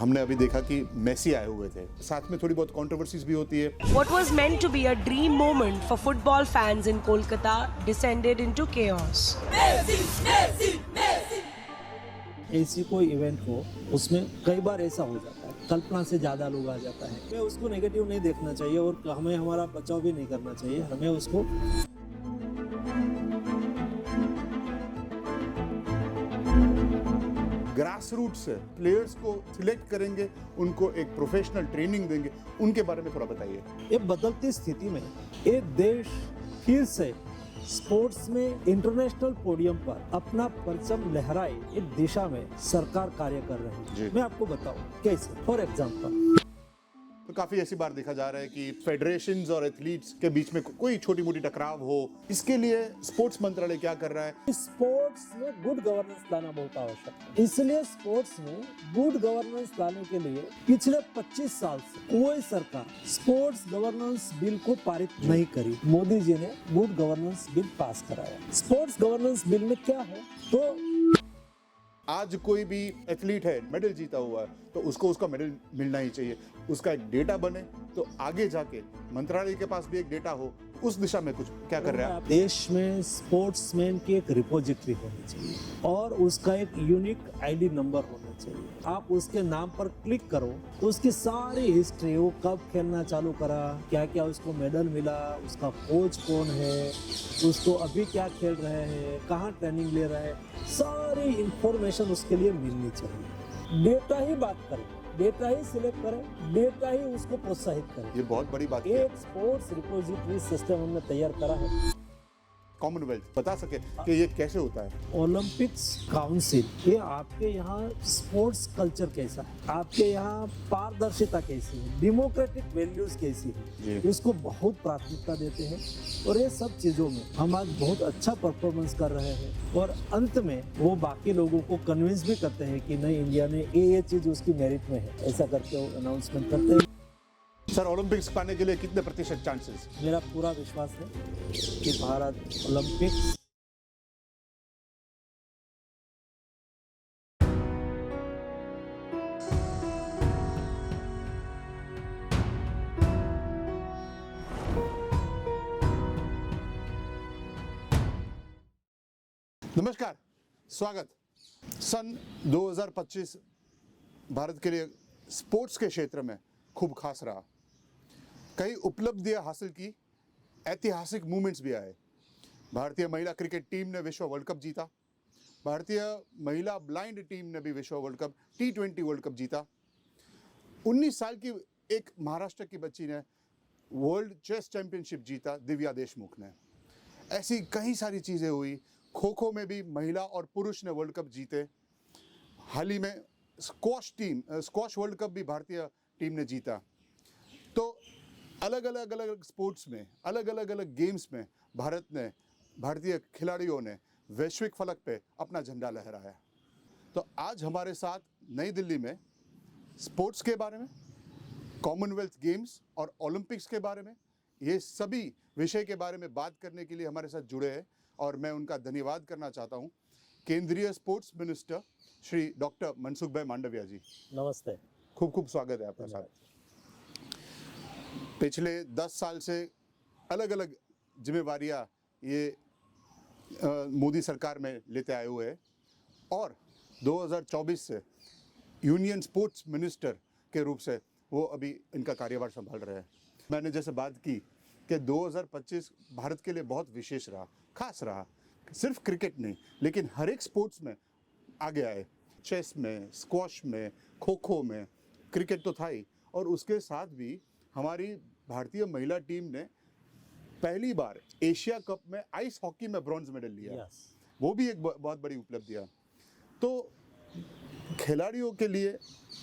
हमने अभी देखा कि मेसी आए हुए थे, साथ में थोड़ी बहुत कंट्रोवर्सीज भी होती है। What was meant to be a dream moment for football fans in Kolkata descended into chaos. ऐसी कोई इवेंट हो उसमें कई बार ऐसा हो जाता है, कल्पना से ज़्यादा लोग आ जाता है। हमें उसको नेगेटिव नहीं देखना चाहिए और हमें हमारा बचाव भी नहीं करना चाहिए। हमें उसको ग्रास रूट से प्लेयर्स को सिलेक्ट करेंगे, उनको एक प्रोफेशनल ट्रेनिंग देंगे, उनके बारे में थोड़ा बताइए। ये बदलती स्थिति में एक देश फिर से स्पोर्ट्स में इंटरनेशनल पोडियम पर अपना परचम लहराए, एक दिशा में सरकार कार्य कर रही जी। है। मैं आपको बताऊं कैसे। फॉर एग्जांपल, तो काफी ऐसी बार देखा जा रहा है कि फेडरेशंस और एथलीट्स के बीच में कोई छोटी मोटी टकराव हो, इसके लिए स्पोर्ट्स मंत्रालय क्या कर रहा है? स्पोर्ट्स में गुड गवर्नेंस लाना बहुत आवश्यक है। इसलिए स्पोर्ट्स में गुड गवर्नेंस लाने के लिए पिछले 25 साल से कोई सरकार स्पोर्ट्स गवर्नेंस बिल को पारित नहीं करी। मोदी जी ने गुड गवर्नेंस बिल पास कराया। स्पोर्ट्स गवर्नेंस बिल में क्या है, तो आज कोई भी एथलीट है, मेडल जीता हुआ है, तो उसको उसका मेडल मिलना ही चाहिए। उसका एक डेटा बने, तो आगे जाके मंत्रालय के पास भी एक डेटा हो, उस दिशा में कुछ क्या कर रहा है? देश में स्पोर्ट्समैन की एक रिपोजिटरी होनी चाहिए और उसका एक यूनिक आईडी नंबर होना चाहिए। आप उसके नाम पर क्लिक करो तो उसकी सारी हिस्ट्री, वो कब खेलना चालू करा, क्या क्या उसको मेडल मिला, उसका कोच कौन है, उसको अभी क्या खेल रहे हैं, कहाँ ट्रेनिंग ले रहे हैं, सारी इंफॉर्मेशन उसके लिए मिलनी चाहिए। डेटा ही बात करें, डेटा ही सिलेक्ट करें, डेटा ही उसको प्रोत्साहित करें। ये बहुत बड़ी बात है। एक स्पोर्ट्स रिपोजिटरी सिस्टम हमने तैयार करा है। कॉमनवेल्थ बता सके कि ये कैसे होता है? ओलंपिक्स काउंसिल, ये आपके यहाँ स्पोर्ट्स कल्चर कैसा है, आपके यहाँ पारदर्शिता कैसी है, डेमोक्रेटिक वैल्यूज कैसी है, जी। इसको बहुत प्राथमिकता देते हैं। और ये सब चीज़ों में हम आज बहुत अच्छा परफॉर्मेंस कर रहे हैं और अंत में वो बाकी लोगों को कन्विंस भी करते हैं कि नहीं, इंडिया ने ये चीज़ उसकी मेरिट में है, ऐसा करके वो अनाउंसमेंट करते हैं। सर, ओलंपिक्स पाने के लिए कितने प्रतिशत चांसेस? मेरा पूरा विश्वास है कि भारत ओलंपिक्स नमस्कार, स्वागत। सन 2025 भारत के लिए स्पोर्ट्स के क्षेत्र में खूब खास रहा। कई उपलब्धियां हासिल की, ऐतिहासिक मूवमेंट्स भी आए। भारतीय महिला क्रिकेट टीम ने विश्व वर्ल्ड कप जीता। भारतीय महिला ब्लाइंड टीम ने भी विश्व world cup T20 world cup जीता। 19 साल की एक महाराष्ट्र की बच्ची ने वर्ल्ड चेस चैंपियनशिप जीता, दिव्या देशमुख ने। ऐसी कई सारी चीज़ें हुई। खो खो में भी महिला और पुरुष ने वर्ल्ड कप जीते। हाल ही में स्क्वॉश वर्ल्ड कप भी भारतीय टीम ने जीता। तो अलग अलग स्पोर्ट्स में, अलग अलग गेम्स में भारतीय खिलाड़ियों ने वैश्विक फलक पे अपना झंडा लहराया। तो आज हमारे साथ नई दिल्ली में स्पोर्ट्स के बारे में, कॉमनवेल्थ गेम्स और ओलंपिक्स के बारे में, ये सभी विषय के बारे में बात करने के लिए हमारे साथ जुड़े हैं और मैं उनका धन्यवाद करना चाहता हूँ। केंद्रीय sports minister Shri doctor Mansukh भाई मांडविया जी, नमस्ते, खूब खूब स्वागत है आपका साथ। पिछले 10 साल से अलग अलग जिम्मेवारियां ये मोदी सरकार में लेते आए हुए हैं और 2024 से यूनियन स्पोर्ट्स मिनिस्टर के रूप से वो अभी इनका कार्यभार संभाल रहे हैं। मैंने जैसे बात की कि 2025 भारत के लिए बहुत विशेष रहा, खास रहा। सिर्फ क्रिकेट नहीं, लेकिन हर एक स्पोर्ट्स में आगे आए। चेस में, स्क्वॉश में, खो खो में, क्रिकेट तो था ही, और उसके साथ भी हमारी भारतीय महिला टीम ने पहली बार एशिया कप में आइस हॉकी में ब्रॉन्ज मेडल लिया। वो भी एक बहुत बड़ी उपलब्धि है। तो खिलाड़ियों के लिए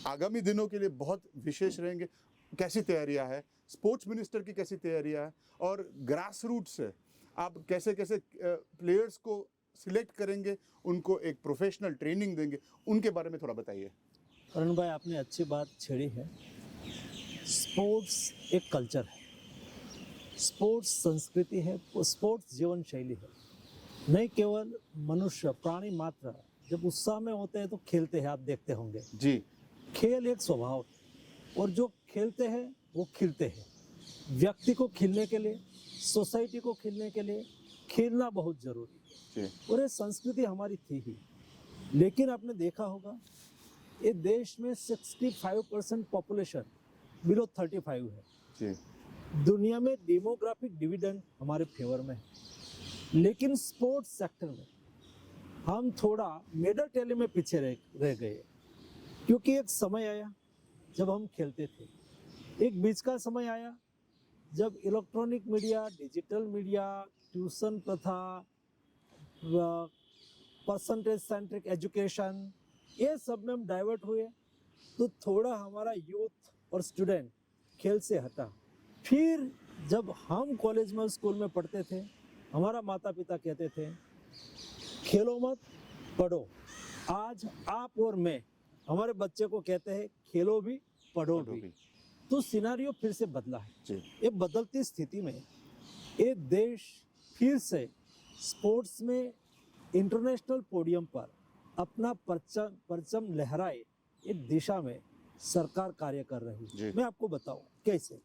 आगामी दिनों के लिए बहुत विशेष रहेंगे। कैसी तैयारियां है, स्पोर्ट्स मिनिस्टर की कैसी तैयारियां है, और ग्रास रूट से आप कैसे कैसे प्लेयर्स को सिलेक्ट करेंगे, उनको एक प्रोफेशनल ट्रेनिंग देंगे, उनके बारे में थोड़ा बताइए। अरुण भाई, आपने अच्छी बात छेड़ी है। स्पोर्ट्स एक कल्चर है, स्पोर्ट्स संस्कृति है, स्पोर्ट्स जीवन शैली है। नहीं केवल मनुष्य, प्राणी मात्र जब उत्साह में होते हैं तो खेलते हैं, आप देखते होंगे। जी, खेल एक स्वभाव है और जो खेलते हैं वो खिलते हैं। व्यक्ति को खिलने के लिए, सोसाइटी को खिलने के लिए खेलना बहुत जरूरी है जी और ये संस्कृति हमारी थी ही। लेकिन आपने देखा होगा ये देश में 65% पॉपुलेशन बिलो 35 है। जी दुनिया में डेमोग्राफिक डिविडेंड हमारे फेवर में है, लेकिन स्पोर्ट्स सेक्टर में हम थोड़ा मेडल टैली में पीछे रह गए, क्योंकि एक समय आया जब हम खेलते थे, एक बीच का समय आया जब electronic media, digital media, tuition प्रथा, परसेंटेज सेंट्रिक एजुकेशन, ये सब में हम डाइवर्ट हुए, तो थोड़ा हमारा यूथ और स्टूडेंट खेल से हटा। फिर जब हम कॉलेज में, स्कूल में पढ़ते थे, हमारा माता पिता कहते थे खेलो मत पढ़ो। आज आप और मैं हमारे बच्चे को कहते हैं खेलो भी पढ़ो भी। तो सिनारियो फिर से बदला है। जी ये बदलती स्थिति में ये देश फिर से स्पोर्ट्स में इंटरनेशनल पोडियम पर अपना परचम लहराए, एक दिशा में सरकार कार्य कर रही है। मैं आपको बताऊं कैसे।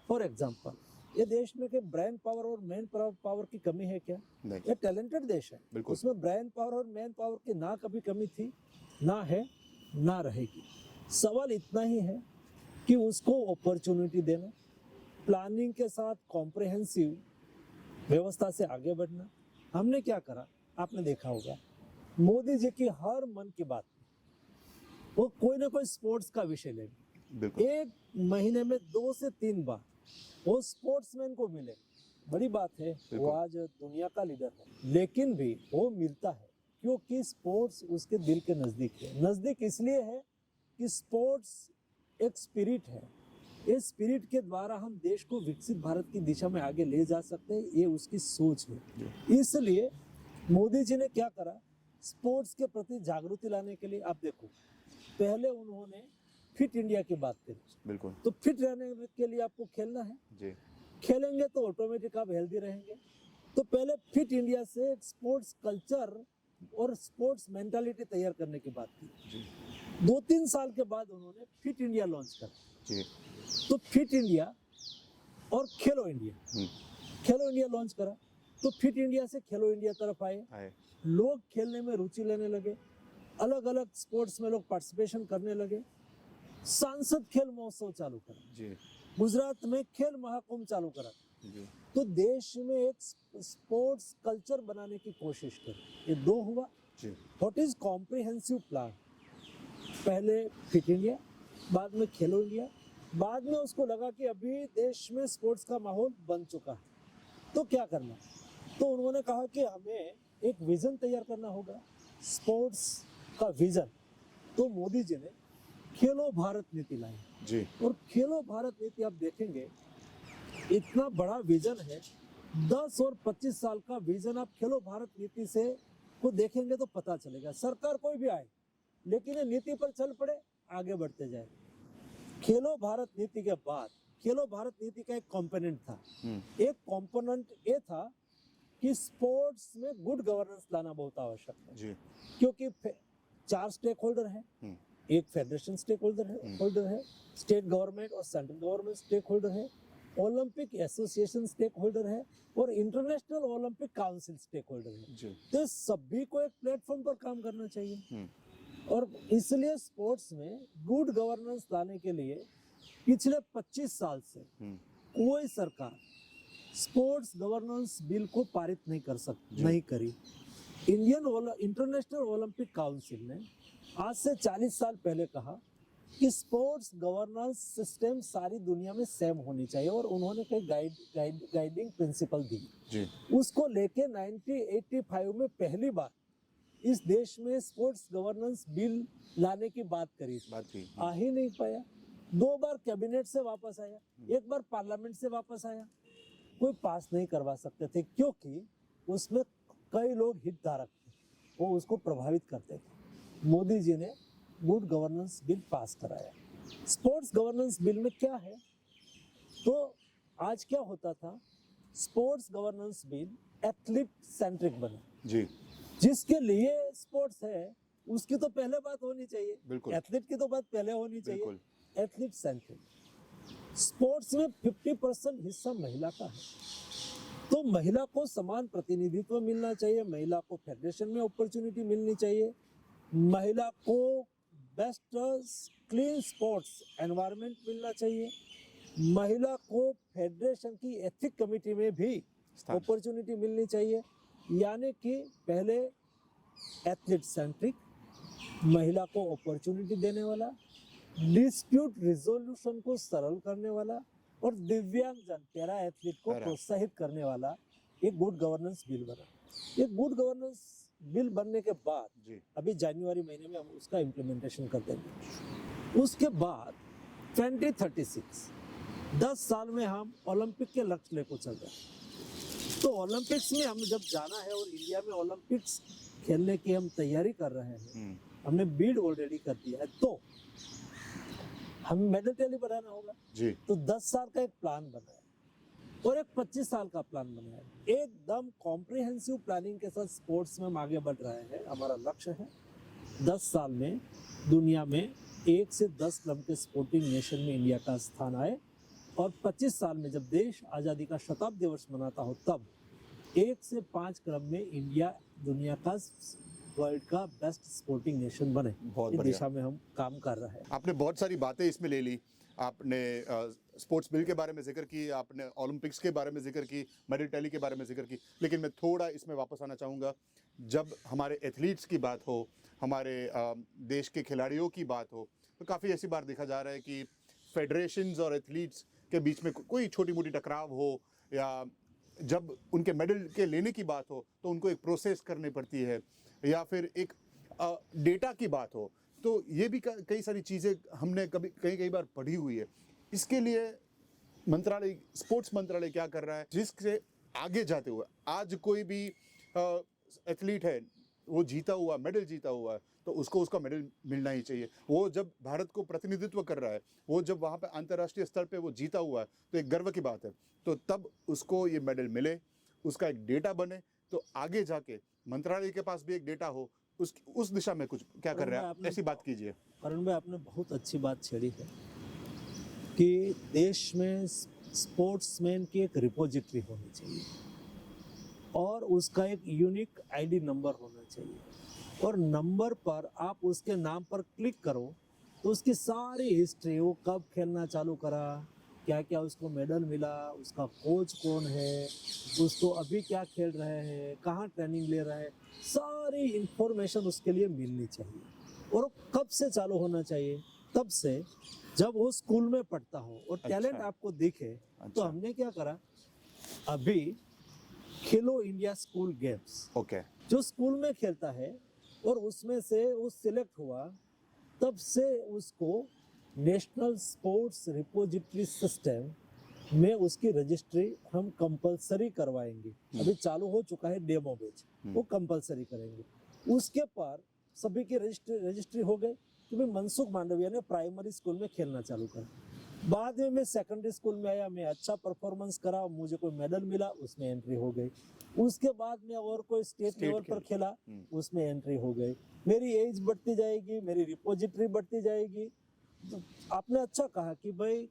फॉर एग्जांपल, ये देश में के ब्रेन पावर और मैन पावर की कमी है क्या? नहीं। ये टैलेंटेड देश है, बिल्कुल। उसमें ब्रेन पावर और मैन पावर की ना कभी कमी थी, ना है, ना रहेगी। सवाल इतना ही है कि उसको अपॉर्चुनिटी देना, प्लानिंग के साथ कॉम्प्रिहेंसिव व्यवस्था से आगे बढ़ना। हमने क्या करा, आपने देखा होगा मोदी जी की हर मन की बात वो कोई ना कोई स्पोर्ट्स का विषय लेंगे। बिल्कुल। एक महीने में 2 से 3 बार वो स्पोर्ट्समैन को मिले, बड़ी बात है। वो आज दुनिया का लीडर है, लेकिन भी वो मिलता है क्योंकि स्पोर्ट्स उसके दिल के नजदीक है। नजदीक इसलिए है कि स्पोर्ट्स एक स्पिरिट है। इस स्पिरिट के द्वारा हम देश को विकसित भारत की दिशा में आगे ले जा सकते हैं, ये उसकी सोच है। इसलिए मोदी जी ने क्या करा, स्पोर्ट्स के प्रति जागृति लाने के लिए, आप देखो पहले उन्होंने फिट इंडिया की बात करी। बिल्कुल। तो फिट रहने के लिए आपको खेलना है, जी खेलेंगे तो ऑटोमेटिक आप हेल्दी रहेंगे। तो पहले फिट इंडिया से स्पोर्ट्स कल्चर और स्पोर्ट्स मेंटालिटी तैयार करने की बात की। जी 2-3 साल के बाद उन्होंने फिट इंडिया लॉन्च करा। जी तो फिट इंडिया और खेलो इंडिया लॉन्च करा। तो फिट इंडिया से खेलो इंडिया तरफ आए, लोग खेलने में रुचि लेने लगे, अलग अलग स्पोर्ट्स में लोग पार्टिसिपेशन करने लगे। सांसद खेल महोत्सव चालू करा, जी गुजरात में खेल महाकुंभ चालू करा। जी तो देश में एक स्पोर्ट्स कल्चर बनाने की कोशिश करी। ये 2 हुआ। जी व्हाट इज कॉम्प्रिहेंसिव प्लान? पहले फिट इंडिया, बाद में खेलो इंडिया, बाद में उसको लगा कि अभी देश में स्पोर्ट्स का माहौल बन चुका है, तो क्या करना? तो उन्होंने कहा कि हमें एक विजन तैयार करना होगा, स्पोर्ट्स का विजन। तो मोदी जी ने खेलो भारत नीति लाई। जी और खेलो भारत नीति आप देखेंगे इतना बड़ा विजन है, 10 और 25 साल का विजन। आप खेलो भारत नीति से को देखेंगे तो पता चलेगा। सरकार कोई भी आए, लेकिन ये नीति पर चल पड़े, आगे बढ़ते जाए। खेलो भारत नीति के बाद खेलो भारत नीति का एक कंपोनेंट था। एक कंपोनेंट ये था कि स्पोर्ट्स में गुड गवर्नेंस लाना बहुत आवश्यक है। जी क्योंकि 4 स्टेक होल्डर हैं, एक फेडरेशन स्टेक होल्डर है, स्टेट गवर्नमेंट और सेंट्रल गवर्नमेंट स्टेक होल्डर है, ओलंपिक एसोसिएशन स्टेक होल्डर है और international Olympic council stakeholder है। तो सभी को एक प्लेटफॉर्म पर काम करना चाहिए। और इसलिए स्पोर्ट्स में गुड गवर्नेंस लाने के लिए पिछले 25 साल से कोई सरकार स्पोर्ट्स गवर्नेंस बिल को पारित नहीं करी। इंटरनेशनल ओलंपिक काउंसिल ने आज से 40 साल पहले कहा कि स्पोर्ट्स गवर्नेंस सिस्टम सारी दुनिया में सेम होनी चाहिए और उन्होंने कई गाइडिंग प्रिंसिपल दी। जी उसको लेके 1985 में पहली बार इस देश में स्पोर्ट्स गवर्नेंस बिल लाने की बात करी थी। आ ही नहीं पाया। 2 बार कैबिनेट से वापस आया, 1 बार पार्लियामेंट से वापस आया, कोई पास नहीं करवा सकते थे क्योंकि उसमें कई लोग हितधारक थे, वो उसको प्रभावित करते थे। मोदी जी ने गुड गवर्नेंस बिल पास कराया। स्पोर्ट्स गवर्नेंस बिल में क्या है, तो आज क्या होता था, sports governance bill athlete centric बना। जी जिसके लिए स्पोर्ट्स है उसकी तो पहले बात होनी चाहिए, बिल्कुल। एथलीट की तो बात पहले होनी चाहिए। बिल्कुल। एथलीट सेंट्रिक स्पोर्ट्स में 50% हिस्सा महिला का है, तो महिला को समान प्रतिनिधित्व मिलना चाहिए, महिला को फेडरेशन में अपॉर्चुनिटी मिलनी चाहिए, महिला को बेस्ट क्लीन स्पोर्ट्स एनवायरनमेंट मिलना चाहिए, महिला को फेडरेशन की एथिक कमेटी में भी स्थान। अपॉर्चुनिटी मिलनी चाहिए। यानी कि पहले एथलीट सेंट्रिक, महिला को अपॉर्चुनिटी देने वाला, डिस्प्यूट रिजोल्यूशन को सरल करने वाला और दिव्यांगजन पैरा एथलीट को प्रोत्साहित करने वाला एक गुड गवर्नेंस बिल बना। ये गुड गवर्नेंस बिल बनने के बाद जी। अभी जनवरी महीने में हम उसका इम्प्लीमेंटेशन कर देंगे। उसके बाद 2036 10 साल में हम ओलंपिक के लक्ष्य लेकर चल रहे हैं। तो ओलंपिक्स में हम जब जाना है और इंडिया में ओलंपिक्स खेलने की हम तैयारी कर रहे हैं, हमने बिड ऑलरेडी कर दिया है, तो हमें मेडल टैली बनाना होगा जी। तो 10 साल का एक प्लान बना है और एक 25 साल का प्लान बना है। एकदम कॉम्प्रिहेंसिव प्लानिंग के साथ स्पोर्ट्स में हम आगे बढ़ रहे हैं। हमारा लक्ष्य है 10 साल में दुनिया में 1 से 10 क्रम के स्पोर्टिंग नेशन में इंडिया का स्थान आए और 25 साल में जब देश आज़ादी का शताब्दी वर्ष मनाता हो तब 1 से 5 क्रम में इंडिया दुनिया का वर्ल्ड का बेस्ट स्पोर्टिंग नेशन बने। बहुत इस बढ़िया। दिशा में हम काम कर रहे हैं। आपने बहुत सारी बातें इसमें ले ली। आपने स्पोर्ट्स बिल के बारे में जिक्र की, आपने ओलंपिक्स के बारे में जिक्र की, मेडल टैली के बारे में जिक्र की, लेकिन मैं थोड़ा इसमें वापस आना चाहूँगा। जब हमारे एथलीट्स की बात हो, हमारे देश के खिलाड़ियों की बात हो, तो काफ़ी ऐसी बार देखा जा रहा है कि फेडरेशंस और एथलीट्स के बीच में कोई छोटी मोटी टकराव हो, या जब उनके मेडल के लेने की बात हो तो उनको एक प्रोसेस करनी पड़ती है, या फिर एक डेटा की बात हो, तो ये भी कई सारी चीज़ें हमने कई बार पढ़ी हुई है। इसके लिए मंत्रालय, स्पोर्ट्स मंत्रालय क्या कर रहा है जिससे आगे जाते हुए आज कोई भी एथलीट है, वो जीता हुआ, मेडल जीता हुआ है, तो उसको उसका मेडल मिलना ही चाहिए। वो जब भारत को प्रतिनिधित्व कर रहा है, वो जब वहाँ पे अंतर्राष्ट्रीय स्तर पे वो जीता हुआ है, तो एक गर्व की बात है। तो तब उसको ये मेडल मिले, उसका एक डेटा बने, तो आगे जाके मंत्रालय के पास भी एक डेटा हो, उस दिशा में कुछ क्या कर रहे हैं आप? ऐसी बात कीजिए। करण भाई, आपने बहुत अच्छी बात छेड़ी है कि देश में स्पोर्ट्समैन की एक रिपोजिटरी होनी चाहिए और उसका एक यूनिक आईडी नंबर होना चाहिए, और नंबर पर आप उसके नाम पर क्लिक करो तो उसकी सारी हिस्ट्री, वो कब खेलना चालू करा, क्या क्या उसको मेडल मिला, उसका कोच कौन है, उसको अभी क्या खेल रहे हैं, कहाँ ट्रेनिंग ले रहे हैं, सारी इंफॉर्मेशन उसके लिए मिलनी चाहिए। और वो कब से चालू होना चाहिए? तब से जब वो स्कूल में पढ़ता हो और टैलेंट आपको दिखे। तो हमने क्या करा, अभी खेलो इंडिया स्कूल गेम्स, ओके, जो स्कूल में खेलता है और उसमें से वो सिलेक्ट हुआ, तब से उसको नेशनल स्पोर्ट्स रिपोजिटरी सिस्टम में उसकी रजिस्ट्री हम कंपलसरी करवाएंगे। अभी चालू हो चुका है डेमो बैच, वो कंपलसरी करेंगे। उसके पर सभी की रजिस्ट्री हो गई कि भाई मनसुख मांडविया ने प्राइमरी स्कूल में खेलना चालू करा। बाद में मैं सेकेंडरी स्कूल में आया, मैं अच्छा परफॉर्मेंस करा, मुझे कोई मेडल मिला, उसमें एंट्री हो गई। उसके बाद में और कोई स्टेट लेवल पर खेला, उसमें एंट्री हो गई। मेरी एज बढ़ती जाएगी, मेरी रिपोजिटरी बढ़ती जाएगी। तो आपने अच्छा कहा कि भाई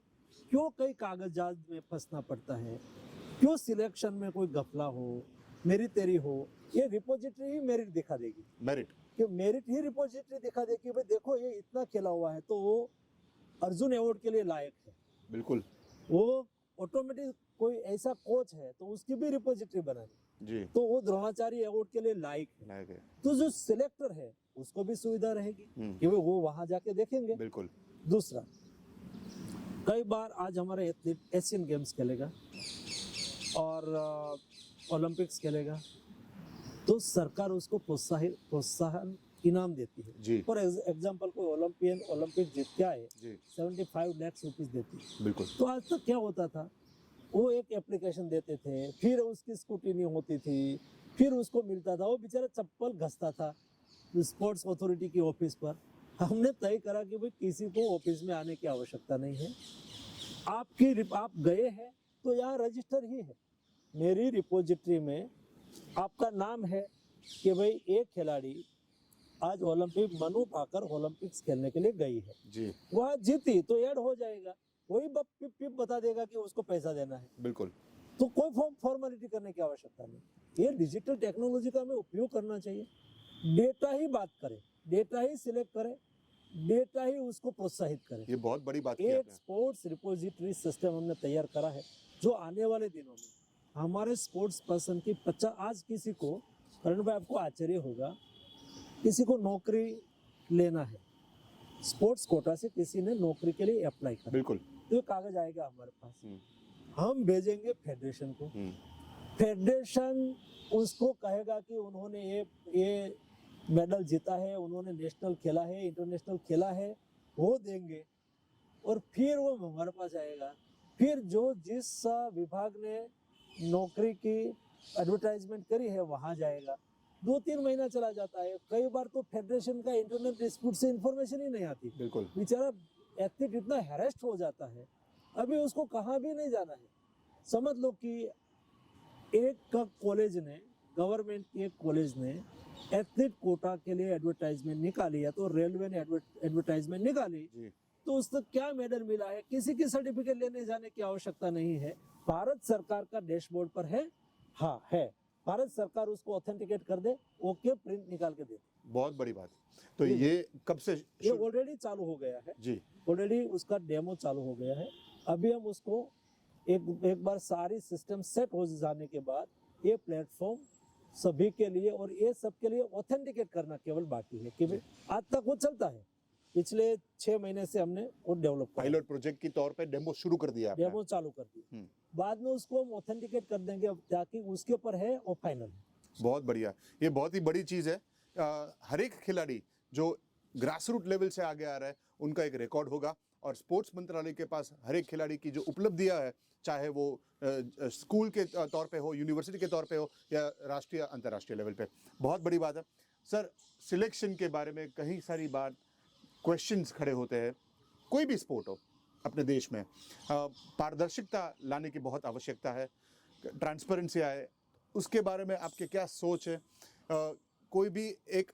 क्यों कई कागजात में फंसना पड़ता है, क्यों सिलेक्शन में कोई गफला हो, मेरी तेरी हो। ये रिपोजिटरी ही मेरिट दिखा देगी, मेरिट ही रिपोजिटरी दिखा देगी कि भाई देखो ये इतना खेला हुआ है, तो वो अर्जुन अवार्ड के लिए लायक है। बिल्कुल, वो ऑटोमेटिक कोई ऐसा कोच है तो उसकी भी रिपोजिटरी बनानी जी, तो वो द्रोणाचार्य अवार्ड के लिए लायक है। तो जो सिलेक्टर है उसको भी सुविधा रहेगी कि वो वहां जाके देखेंगे। बिल्कुल। दूसरा, कई बार आज हमारा एथलीट एशियन गेम्स खेलेगा और ओलंपिक्स खेलेगा, तो सरकार उसको प्रोत्साहन इनाम देती है। फॉर एग्जाम्पल कोई ओलंपिक जीत के आए, 75 लाख रुपीज देती है। बिल्कुल। तो आज तक क्या होता था, वो एक एप्लीकेशन देते थे, फिर उसकी स्क्रूटिनी होती थी, फिर उसको मिलता था, वो बेचारा चप्पल घसता था स्पोर्ट्स अथॉरिटी की ऑफिस पर। हमने तय करा कि भाई किसी को ऑफिस में आने की आवश्यकता नहीं है, आप गए हैं तो यहाँ रजिस्टर ही है, मेरी रिपोजिटरी में आपका नाम है कि भाई एक खिलाड़ी आज ओलंपिक मनु भाकर ओलंपिक्स खेलने के लिए गई है, जी वह जीती तो ऐड हो जाएगा, वही पिप पिप बता देगा कि उसको पैसा देना है, बिल्कुल तो कोई फॉर्मेलिटी करने की आवश्यकता नहीं। ये डिजिटल टेक्नोलॉजी का हमें उपयोग करना चाहिए, डेटा ही बात करे, डेटा ही सिलेक्ट करे, डेटा ही उसको प्रोत्साहित करे। ये बहुत बड़ी बात की एक आपने। स्पोर्ट्स रिपोजिटरी सिस्टम हमने तैयार करा है जो आने वाले दिनों में हमारे स्पोर्ट्स पर्सन की 50 आज किसी को, करण भाई आपको आश्चर्य होगा, किसी को नौकरी लेना है, स्पोर्ट्स कोटा से किसी ने नौकरी के लिए अप्लाई करा, बिल्कुल तो ये कागज आएगा हमारे पास, हम्म, हम भेजेंगे फेडरेशन को, हम्म, फेडरेशन उसको कहेगा कि उन्होंने ये मेडल जीता है, उन्होंने नेशनल खेला है, इंटरनेशनल खेला है, वो देंगे, और फिर वो हमारे पास आएगा। फिर जो जिस विभाग ने नौकरी की एडवर्टाइजमेंट करी है वहां जाएगा, 2-3 महीना चला जाता है, कई बार तो फेडरेशन का इंटरनेट डिस्प्यूट से इंफॉर्मेशन ही नहीं आती, बिल्कुल बेचारा एथलीट इतना हैरेस्ट हो जाता है, अभी उसको कहाँ भी नहीं जाना है। समझ लो कि एक कॉलेज ने, गवर्नमेंट के एक कॉलेज ने एथलीट कोटा के लिए एडवर्टाइजमेंट निकाली है, तो रेलवे ने एडवर्टाइजमेंट निकाली, जी तो उसको क्या मेडल मिला है, किसी की सर्टिफिकेट लेने जाने की आवश्यकता नहीं है, भारत सरकार का डैशबोर्ड पर है, हाँ है, भारत सरकार उसको ऑथेंटिकेट कर दे, ओके प्रिंट निकाल के दे, बहुत बड़ी बात। तो ये कब से ये ऑलरेडी चालू हो गया है, जी ऑलरेडी उसका डेमो चालू हो गया है। अभी हम उसको एक बार सारी सिस्टम सेट हो जाने के बाद ये प्लेटफॉर्म सभी के लिए और ये सब के लिए ऑथेंटिकेट करना केवल बाकी है, कि भाई आज तक वो चलता है, पिछले 6 महीने से हमने वो डेवलप किया, पायलट प्रोजेक्ट की तौर पे डेमो शुरू कर दिया आपने। डेमो चालू कर दी, बाद में उसको हम ऑथेंटिकेट कर देंगे ताकि उसके ऊपर है और फाइनल है। बहुत बढ़िया, ये बहुत ही बड़ी चीज़ है। हर एक खिलाड़ी जो ग्रास रूट लेवल से आगे आ रहा है उनका एक रिकॉर्ड होगा, और स्पोर्ट्स मंत्रालय के पास हर एक खिलाड़ी की जो उपलब्धियां है, चाहे वो स्कूल के तौर पे हो, यूनिवर्सिटी के तौर पे हो, या राष्ट्रीय अंतर्राष्ट्रीय लेवल पे, बहुत बड़ी बात है। सर, सिलेक्शन के बारे में कई सारी बार क्वेश्चंस खड़े होते हैं, कोई भी स्पोर्ट हो अपने देश में, पारदर्शिता लाने की बहुत आवश्यकता है, ट्रांसपेरेंसी आए, उसके बारे में आपके क्या सोच है? कोई भी एक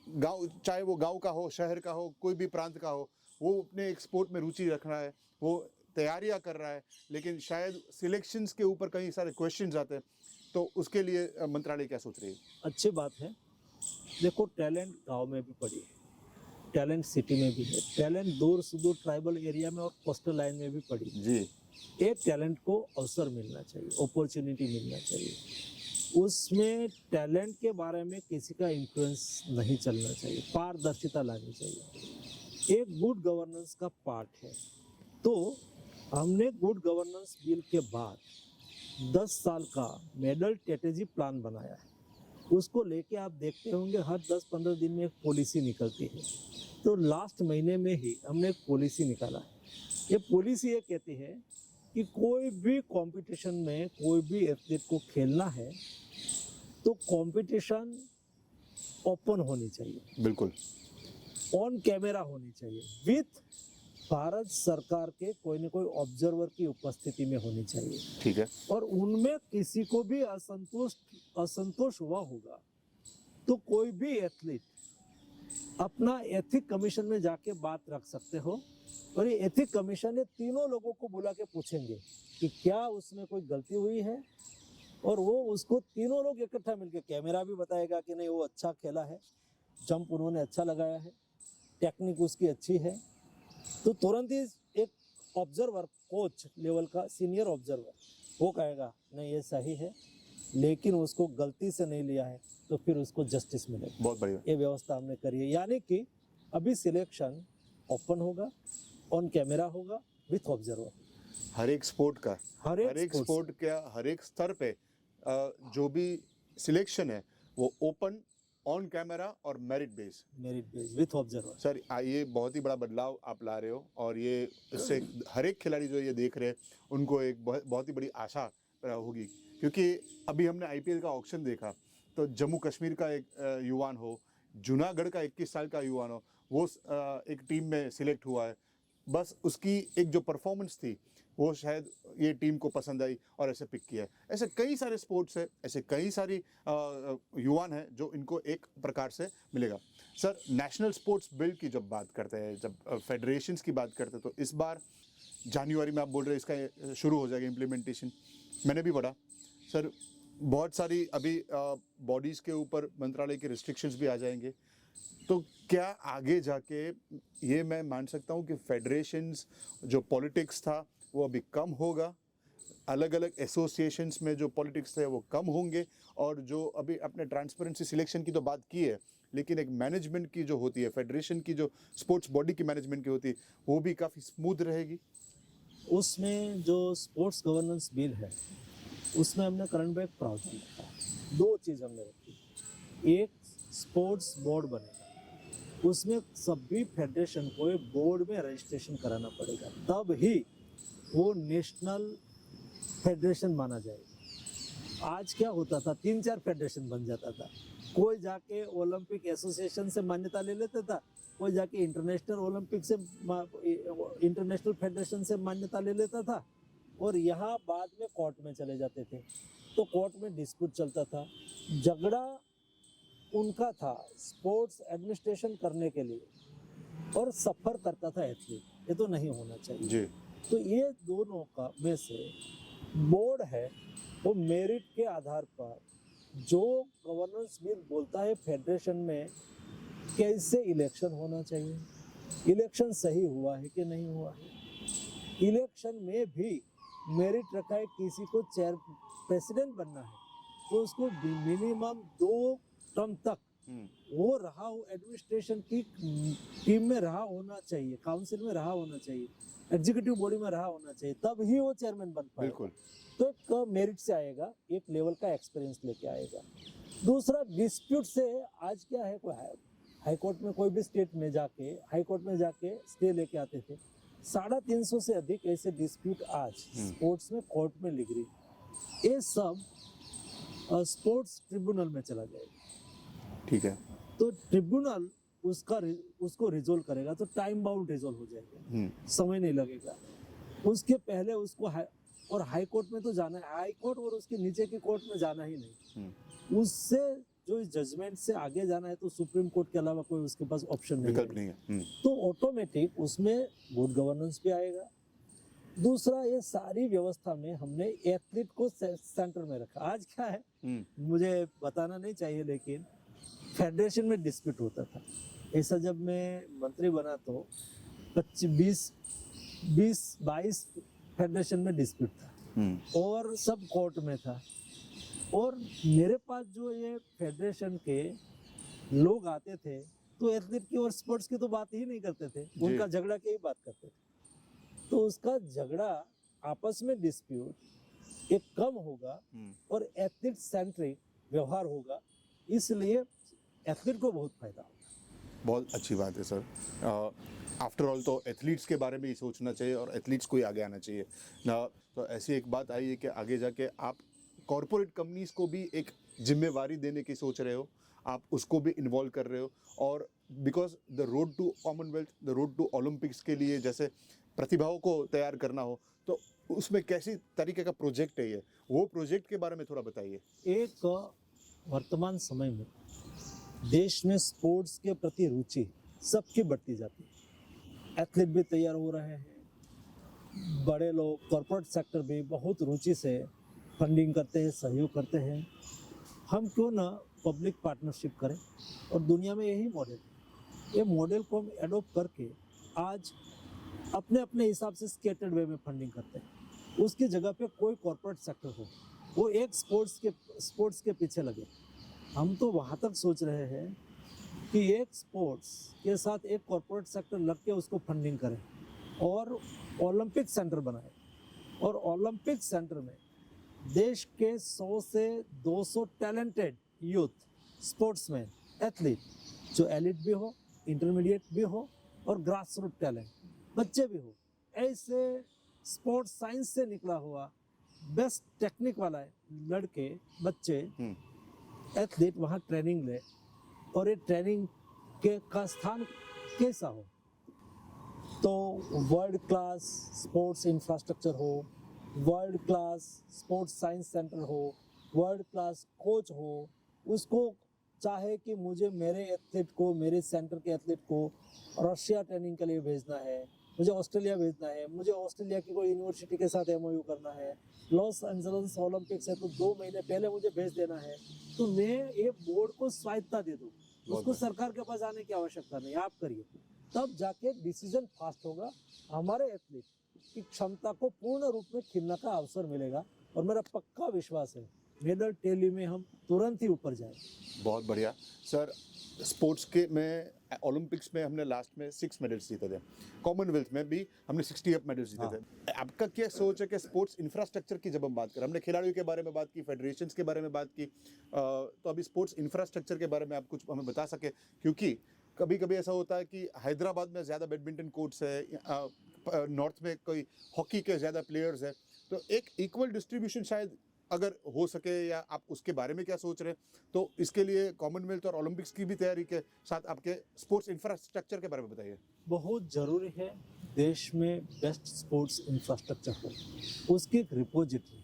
गांव, चाहे वो गांव का हो, शहर का हो, कोई भी प्रांत का हो, वो अपने एक स्पोर्ट में रुचि रख रहा है, वो तैयारियां कर रहा है, लेकिन शायद सिलेक्शंस के ऊपर कई सारे क्वेश्चंस आते हैं, तो उसके लिए मंत्रालय क्या सोच रही है? अच्छी बात है, देखो टैलेंट गांव में भी पड़ी है, टैलेंट सिटी में भी है, टैलेंट दूर सुदूर ट्राइबल एरिया में और कोस्टल लाइन में भी पड़ी है। जी, एक टैलेंट को अवसर मिलना चाहिए, अपॉर्चुनिटी मिलना चाहिए, उसमें टैलेंट के बारे में किसी का इन्फ्लुएंस नहीं चलना चाहिए, पारदर्शिता लानी चाहिए, एक गुड गवर्नेंस का पार्ट है। तो हमने गुड गवर्नेंस बिल के बाद 10 साल का मेडल स्ट्रेटेजी प्लान बनाया है, उसको लेके आप देखते होंगे हर 10-15 दिन में एक पॉलिसी निकलती है, तो लास्ट महीने में ही हमने एक पॉलिसी निकाला है। ये पॉलिसी ये कहती है कि कोई भी कंपटीशन में कोई भी एथलीट को खेलना है तो कंपटीशन ओपन होनी चाहिए, बिल्कुल ऑन कैमरा होनी चाहिए, विथ भारत सरकार के कोई न कोई ऑब्जर्वर की उपस्थिति में होनी चाहिए, ठीक है। और उनमें किसी को भी असंतोष हुआ होगा तो कोई भी एथलीट अपना एथिक कमीशन में जाके बात रख सकते हो, और ये एथिक कमीशन ये तीनों लोगों को बुला के पूछेंगे कि क्या उसमें कोई गलती हुई है, और वो उसको तीनों लोग इकट्ठा मिलके, कैमरा भी बताएगा कि नहीं वो अच्छा खेला है, जंप उन्होंने अच्छा लगाया है, टेक्निक उसकी अच्छी है, तो तुरंत ही एक ऑब्जर्वर, कोच लेवल का सीनियर ऑब्जर्वर, वो कहेगा नहीं ये सही है, लेकिन उसको गलती से नहीं लिया है, तो फिर उसको जस्टिस मिलेगा। बहुत बढ़िया। ये व्यवस्था हमने करी है, यानी कि अभी सिलेक्शन ओपन होगा, ऑन कैमरा होगा, विथ ऑब्जर्वर। हर एक स्पोर्ट का, हर एक स्पोर्ट का हर एक स्तर पे जो भी सिलेक्शन है वो ओपन, ऑन कैमरा और merit base with observer. Sir, ये बहुत ही बड़ा बदलाव आप ला रहे हो, और ये इससे हर एक खिलाड़ी जो ये देख रहे हैं उनको एक बहुत ही बड़ी आशा होगी, क्योंकि अभी हमने आईपीएल का ऑक्शन देखा, तो जम्मू कश्मीर का एक युवान हो, जूनागढ़ का 21 साल का युवान हो, वो एक टीम में सिलेक्ट हुआ है, बस उसकी एक जो परफॉर्मेंस थी वो शायद ये टीम को पसंद आई और ऐसे पिक किया है। ऐसे कई सारे स्पोर्ट्स है, ऐसे कई सारी युवान हैं जो इनको एक प्रकार से मिलेगा। सर, नेशनल स्पोर्ट्स बिल की जब बात करते हैं, जब फेडरेशंस की बात करते हैं, तो इस बार जनवरी में आप बोल रहे हैं इसका शुरू हो जाएगा इम्प्लीमेंटेशन। मैंने भी पढ़ा सर, बहुत सारी अभी बॉडीज़ के ऊपर मंत्रालय के रिस्ट्रिक्शंस भी आ जाएंगे। तो क्या आगे जाके ये मैं मान सकता हूँ कि फेडरेशंस जो पॉलिटिक्स था वो अभी कम होगा, अलग अलग एसोसिएशंस में जो पॉलिटिक्स थे वो कम होंगे, और जो अभी अपने ट्रांसपेरेंसी सिलेक्शन की तो बात की है, लेकिन एक मैनेजमेंट की जो होती है, फेडरेशन की जो स्पोर्ट्स बॉडी की मैनेजमेंट की होती है, वो भी काफ़ी स्मूथ रहेगी। उसमें जो स्पोर्ट्स गवर्नेंस बिल है उसमें हमने करंट में एक प्रावधान रखा है। दो चीज़ हमने रखी। एक, स्पोर्ट्स बोर्ड बनेगा, उसमें सभी फेडरेशन को एक बोर्ड में रजिस्ट्रेशन कराना पड़ेगा, तब ही वो नेशनल फेडरेशन माना जाएगा। आज क्या होता था, 3-4 फेडरेशन बन जाता था, कोई जाके ओलंपिक एसोसिएशन से मान्यता ले लेता था, कोई जाके इंटरनेशनल ओलंपिक से इंटरनेशनल फेडरेशन से मान्यता ले लेता था, और यहाँ बाद में कोर्ट में चले जाते थे। तो कोर्ट में डिस्प्यूट चलता था, झगड़ा उनका था स्पोर्ट्स एडमिनिस्ट्रेशन करने के लिए, और सफ़र करता था एथलीट। ये तो नहीं होना चाहिए जी। तो ये दोनों का में से बोर्ड है वो मेरिट के आधार पर जो गवर्नेंस बिल बोलता है फेडरेशन में कैसे इलेक्शन होना चाहिए, इलेक्शन सही हुआ है कि नहीं हुआ है। इलेक्शन में भी मेरिट रखा है, किसी को चेयर प्रेसिडेंट बनना है तो उसको मिनिमम 2 टर्म तक वो रहा हो, एडमिनिस्ट्रेशन की टीम में रहा होना चाहिए, काउंसिल में रहा होना चाहिए, एग्जीक्यूटिव बॉडी में रहा होना चाहिए, तब ही वो चेयरमैन बन पाएगा। बिल्कुल। तो एक मेरिट से आएगा, एक लेवल का एक्सपीरियंस लेके आएगा। दूसरा, डिस्प्यूट से आज क्या है, कोई हाई कोर्ट में, कोई भी स्टेट में जाके हाई कोर्ट में जाके स्टे लेके आते थे, 350 से अधिक ऐसे डिस्प्यूट आज स्पोर्ट्स में कोर्ट में लिख रही है। ये सब स्पोर्ट्स ट्रिब्यूनल में चला जाएगा। ठीक है। तो ट्रिब्यूनल उसको रिजोल्व करेगा, तो टाइम बाउंड रिजोल्व हो जाएगा, समय नहीं लगेगा। उसके पहले उसको और हाई कोर्ट में तो जाना है, हाई कोर्ट और उसके नीचे की कोर्ट में जाना ही नहीं। उससे जो इस जजमेंट से आगे जाना है तो सुप्रीम कोर्ट के अलावा कोई उसके पास ऑप्शन नहीं विकल्प नहीं है। तो ऑटोमेटिक उसमें गुड गवर्नेंस भी आएगा। दूसरा, ये सारी व्यवस्था में हमने एथलीट को सेंटर में रखा। आज क्या है, मुझे बताना नहीं चाहिए, लेकिन फेडरेशन में डिस्प्यूट होता था। ऐसा जब मैं मंत्री बना तो 20-22 फेडरेशन में डिस्प्यूट था और सब कोर्ट में था। और मेरे पास जो ये फेडरेशन के लोग आते थे तो एथलीट की और स्पोर्ट्स की तो बात ही नहीं करते थे, उनका झगड़ा की ही बात करते थे। तो उसका झगड़ा, आपस में डिस्प्यूट एक कम होगा और एथलीट सेंट्रिक व्यवहार होगा, इसलिए एथलीट को बहुत फायदा होगा। बहुत अच्छी बात है सर। आफ्टर ऑल तो एथलीट्स के बारे में ही सोचना चाहिए और एथलीट्स को ही आगे आना चाहिए ना। तो ऐसी एक बात आई है कि आगे जाके आप कॉरपोरेट कंपनीज को भी एक जिम्मेवारी देने की सोच रहे हो, आप उसको भी इन्वॉल्व कर रहे हो। और because the road to Commonwealth, the road to Olympics के लिए जैसे प्रतिभाओं को तैयार करना हो, तो उसमें कैसी तरीके का प्रोजेक्ट है ये, वो प्रोजेक्ट के बारे में थोड़ा बताइए। एक वर्तमान समय में देश में स्पोर्ट्स के प्रति रुचि सबकी बढ़ती जाती है। एथलीट भी तैयार हो रहे हैं, बड़े लोग, कॉर्पोरेट सेक्टर भी बहुत रुचि से फंडिंग करते हैं, सहयोग करते हैं। हम क्यों ना पब्लिक पार्टनरशिप करें, और दुनिया में यही मॉडल, ये मॉडल को हम एडॉप्ट करके आज अपने अपने हिसाब से स्केटर्ड वे में फंडिंग करते हैं। उसकी जगह पे कोई कॉर्पोरेट सेक्टर हो, वो एक स्पोर्ट्स के पीछे लगे। हम तो वहाँ तक सोच रहे हैं कि एक स्पोर्ट्स के साथ एक कॉर्पोरेट सेक्टर लग के उसको फंडिंग करें और ओलंपिक सेंटर बनाए, और ओलंपिक सेंटर में देश के 100 से 200 टैलेंटेड यूथ स्पोर्ट्समैन, एथलीट, जो एलिट भी हो, इंटरमीडिएट भी हो और ग्रास रूट टैलेंट बच्चे भी हो, ऐसे स्पोर्ट्स साइंस से निकला हुआ बेस्ट टेक्निक वाला लड़के, बच्चे, एथलीट वहाँ ट्रेनिंग ले, और ये ट्रेनिंग का स्थान कैसा हो, तो वर्ल्ड क्लास स्पोर्ट्स इंफ्रास्ट्रक्चर हो, world class sports science centre हो, वर्ल्ड क्लास कोच हो, उसको चाहे कि मुझे मेरे एथलीट को, मेरे सेंटर के एथलीट को रशिया ट्रेनिंग के लिए भेजना है, मुझे ऑस्ट्रेलिया भेजना है, मुझे ऑस्ट्रेलिया की कोई यूनिवर्सिटी के साथ एमओयू करना है, लॉस एंजल्स ओलंपिक्स है तो 2 महीने पहले मुझे भेज देना है, तो मैं ये बोर्ड को स्वायत्ता दे दूँ, उसको सरकार के पास आने की आवश्यकता नहीं, आप करिए, तब जाके डिसीजन फास्ट होगा, हमारे एथलीट की क्षमता को पूर्ण रूप में खिलने का अवसर मिलेगा और मेरा पक्का विश्वास है मेडल टैली में हम तुरंत ही ऊपर जाए। बहुत बढ़िया सर। स्पोर्ट्स के में ओलंपिक्स में हमने लास्ट में 6 मेडल्स जीते थे, कॉमनवेल्थ में भी हमने 68 मेडल्स जीते थे। आपका क्या सोच है कि स्पोर्ट्स इंफ्रास्ट्रक्चर की जब हम बात करें, हमने खिलाड़ियों के बारे में बात की, फेडरेशंस के बारे में बात की, तो अभी स्पोर्ट्स इंफ्रास्ट्रक्चर के बारे में आप कुछ हमें बता सके, क्योंकि कभी कभी ऐसा होता है कि हैदराबाद में ज़्यादा बैडमिंटन कोर्ट्स है, नॉर्थ में कोई हॉकी के ज़्यादा प्लेयर्स है, तो एक इक्वल डिस्ट्रीब्यूशन शायद अगर हो सके, या आप उसके बारे में क्या सोच रहे हैं, तो इसके लिए कॉमनवेल्थ और ओलंपिक्स की भी तैयारी के साथ आपके स्पोर्ट्स इंफ्रास्ट्रक्चर के बारे में बताइए। बहुत ज़रूरी है देश में बेस्ट स्पोर्ट्स इंफ्रास्ट्रक्चर हो, उसकी एक रिपोजिटरी।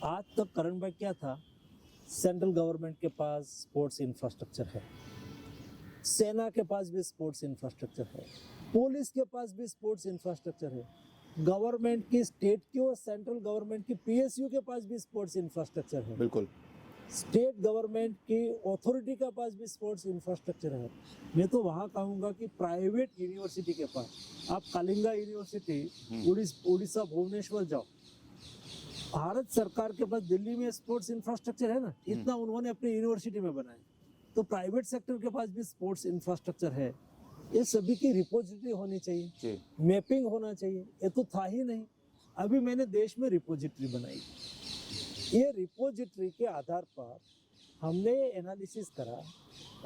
आज तक करण भाई क्या था, सेंट्रल गवर्नमेंट के पास स्पोर्ट्स इंफ्रास्ट्रक्चर है, सेना के पास भी स्पोर्ट्स इंफ्रास्ट्रक्चर है, पुलिस के पास भी स्पोर्ट्स इंफ्रास्ट्रक्चर है, गवर्नमेंट की, स्टेट की और सेंट्रल गवर्नमेंट की पीएसयू के पास भी स्पोर्ट्स इंफ्रास्ट्रक्चर है, बिल्कुल, स्टेट गवर्नमेंट की अथॉरिटी के पास भी स्पोर्ट्स इंफ्रास्ट्रक्चर है। मैं तो वहाँ कहूँगा कि प्राइवेट यूनिवर्सिटी के पास, आप कलिंगा यूनिवर्सिटी उड़ीसा भुवनेश्वर जाओ, भारत सरकार के पास दिल्ली में स्पोर्ट्स इंफ्रास्ट्रक्चर है ना, इतना उन्होंने अपनी यूनिवर्सिटी में बनाया, तो प्राइवेट सेक्टर के पास भी स्पोर्ट्स इंफ्रास्ट्रक्चर है। ये सभी की रिपोजिटरी होनी चाहिए, मैपिंग होना चाहिए, ये तो था ही नहीं, अभी मैंने देश में रिपोजिटरी बनाई। ये रिपोजिटरी के आधार पर हमने एनालिसिस करा,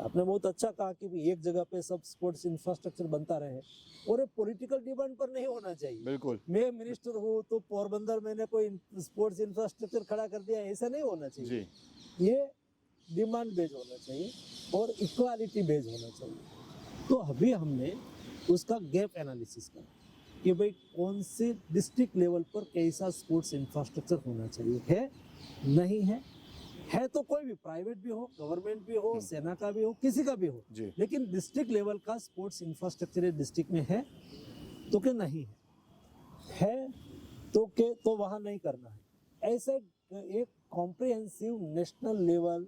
आपने बहुत अच्छा कहा कि भी एक जगह पे सब स्पोर्ट्स इंफ्रास्ट्रक्चर बनता रहे और ये पॉलिटिकल डिमांड पर नहीं होना चाहिए। बिल्कुल, मैं मिनिस्टर हूँ तो पोरबंदर मैंने कोई स्पोर्ट्स इंफ्रास्ट्रक्चर खड़ा कर दिया, ऐसा नहीं होना चाहिए जी। ये डिमांड बेस्ड होना चाहिए और इक्वालिटी बेस्ड होना चाहिए। तो अभी हमने उसका गैप एनालिसिस करा कि भाई कौन से डिस्ट्रिक्ट लेवल पर कैसा स्पोर्ट्स इंफ्रास्ट्रक्चर होना चाहिए, है नहीं है तो कोई भी प्राइवेट भी हो, गवर्नमेंट भी हो, सेना का भी हो, किसी का भी हो, लेकिन डिस्ट्रिक्ट लेवल का स्पोर्ट्स इंफ्रास्ट्रक्चर डिस्ट्रिक्ट में है तो क्या नहीं है तो के तो वहाँ नहीं करना है। ऐसे एक कॉम्प्रिहेंसिव नेशनल लेवल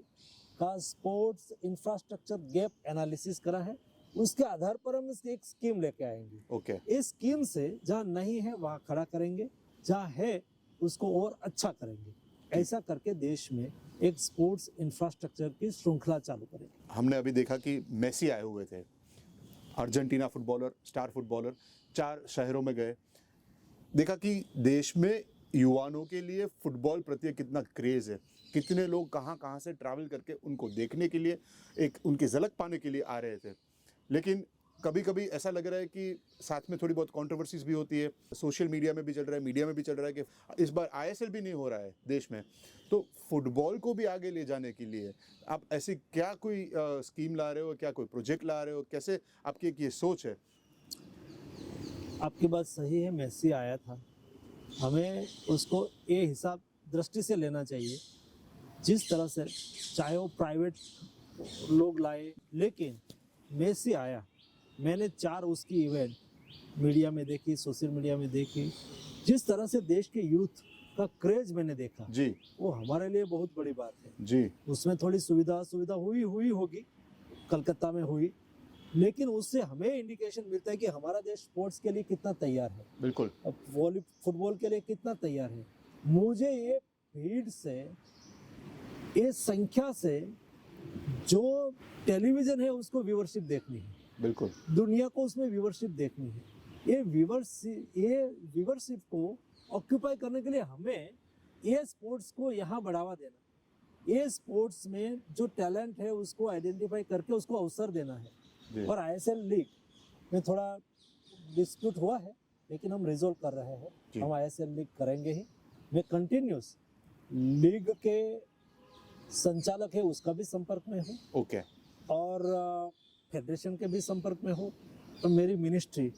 का स्पोर्ट्स इंफ्रास्ट्रक्चर गैप एनालिसिस करा है, उसके आधार पर हम एक स्कीम लेके आएंगे। ओके, इस स्कीम से जहाँ नहीं है वहाँ खड़ा करेंगे, जहाँ है उसको और अच्छा करेंगे, ऐसा करके देश में एक स्पोर्ट्स इंफ्रास्ट्रक्चर की श्रृंखला चालू करेंगे। हमने अभी देखा कि मेसी आए हुए थे, अर्जेंटीना फुटबॉलर, स्टार फुटबॉलर, 4 शहरों में गए, देखा कि देश में युवाओं के लिए फुटबॉल प्रति कितना क्रेज़ है, कितने लोग कहाँ कहाँ से ट्रैवल करके उनको देखने के लिए, एक उनकी झलक पाने के लिए आ रहे थे। लेकिन कभी कभी ऐसा लग रहा है कि साथ में थोड़ी बहुत कंट्रोवर्सीज भी होती है, सोशल मीडिया में भी चल रहा है, मीडिया में भी चल रहा है कि इस बार आईएसएल भी नहीं हो रहा है देश में, तो फुटबॉल को भी आगे ले जाने के लिए आप ऐसी क्या कोई स्कीम ला रहे हो, क्या कोई प्रोजेक्ट ला रहे हो, कैसे आपकी एक ये सोच है? आपकी बात सही है, मेसी आया था, हमें उसको ये हिसाब दृष्टि से लेना चाहिए जिस तरह से, चाहे वो प्राइवेट लोग लाए, लेकिन मेसी आया, मैंने 4 उसकी इवेंट मीडिया में देखी, सोशल मीडिया में देखी, जिस तरह से देश के यूथ का क्रेज मैंने देखा जी, वो हमारे लिए बहुत बड़ी बात है जी। उसमें थोड़ी सुविधा हुई होगी, कलकत्ता में हुई, लेकिन उससे हमें इंडिकेशन मिलता है कि हमारा देश स्पोर्ट्स के लिए कितना तैयार है, बिल्कुल, अब फुटबॉल के लिए कितना तैयार है। मुझे ये भीड़ से, ये संख्या से जो टेलीविजन है उसको व्यूवरशिप देखनी है, बिल्कुल, दुनिया को उसमें व्यूवरशिप देखनी है। ये व्यूवरशिप को ऑक्यूपाई करने के लिए हमें ये स्पोर्ट्स को यहाँ बढ़ावा देना, ये स्पोर्ट्स में जो टैलेंट है उसको आइडेंटिफाई करके उसको अवसर देना है। और आईएसएल लीग में थोड़ा डिस्प्यूट हुआ है, लेकिन हम रिजोल्व कर रहे हैं, हम आईएसएल लीग करेंगे ही। मैं कंटिन्यूस लीग के संचालक है उसका भी संपर्क में हूँ, ओके, और फेडरेशन के भी संपर्क में हूँ, और मेरी मिनिस्ट्री